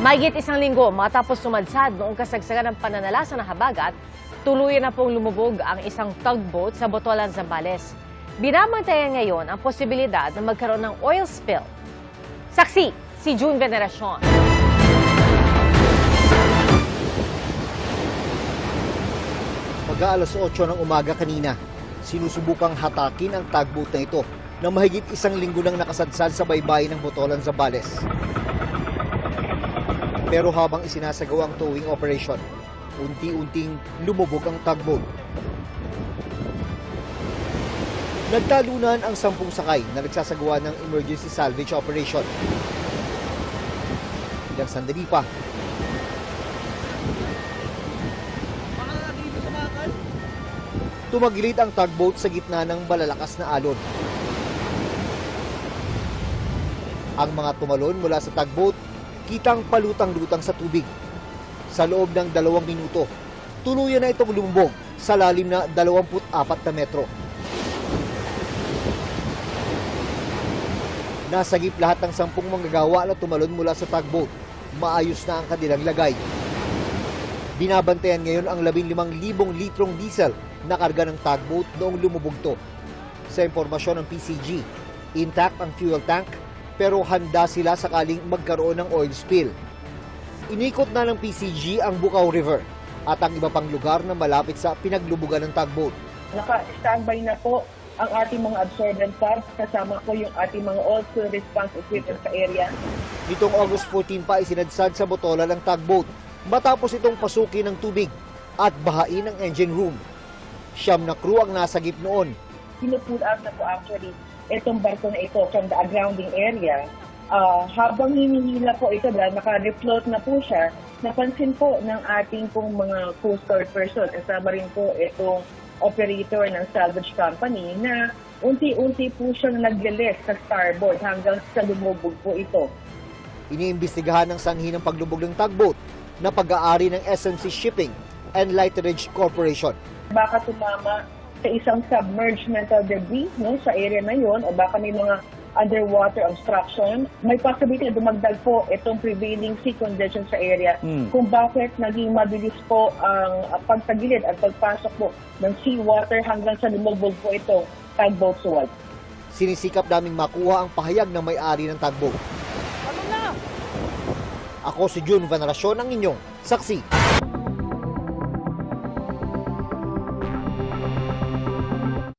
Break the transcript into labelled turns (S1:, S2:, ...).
S1: Mahigit isang linggo matapos sumadsad noong kasagsagan ng pananalasa ng habagat, tuluyan na pong lumubog ang isang tugboat sa Botolan, Zambales. Binabantayan ngayon ang posibilidad na magkaroon ng oil spill. Saksi, si June Veneracion.
S2: Mag-aalas 8 ng umaga kanina, sinusubukang hatakin ang tugboat na ito na mahigit isang linggo nang nakasadsad sa baybayin ng Botolan, Zambales. Pero habang isinasagawa ang towing operation, unti-unting lumubog ang tugboat. Nagtalunan ang 10 sakay na nagsasagawa ng emergency salvage operation. Ilang sandali pa, tumagilid ang tugboat sa gitna ng malalakas na alon. Ang mga tumalon mula sa tugboat, kitang palutang-lutang sa tubig. Sa loob ng 2 minuto, tuluyan na itong lumubog sa lalim na 24 na metro. Nasagip lahat ng 10 manggagawa na tumalon mula sa tugboat. Maayos na ang kanilang lagay. Binabantayan ngayon ang 15,000 litrong diesel na karga ng tugboat noong lumubog to. Sa impormasyon ng PCG, intact ang fuel tank pero handa sila sakaling magkaroon ng oil spill. Inikot na ng PCG ang Bukaw River at ang iba pang lugar na malapit sa pinaglubugan ng tugboat.
S3: Naka-standby na po ang ating mga absorbent pads, kasama po yung ating mga oil spill response equipment sa area.
S2: Nitong August 14 pa isinadsad sa Botolan ng tugboat matapos itong pasukin ng tubig at bahain ang engine room. 9 na crew ang nasagip noon.
S3: Pinupull out na po actually itong barko na ito from the grounding area. Habang hinihila po ito dahil naka-refloat na po siya, napansin po ng ating pong mga Coast Guard person, kasama rin po itong operator ng salvage company na unti-unti po siyang naglilis sa starboard hanggang sa lumubog po ito.
S2: Iniimbestigahan ng sanhi ng paglubog ng tugboat na pag-aari ng SMC Shipping and Lighterage Corporation.
S3: Baka tumama sa isang submerged metal debris sa area na yon o baka may mga underwater obstruction. May possibility na dumagdag po itong prevailing sea conditions sa area kung bakit naging mabilis po ang pagtagilid at pagpasok po ng seawater hanggang sa lumubog po ito tugboat suwad.
S2: Sinisikap naming makuha ang pahayag ng may-ari ng tugboat. Ako si June Veneracion, ang inyong saksi.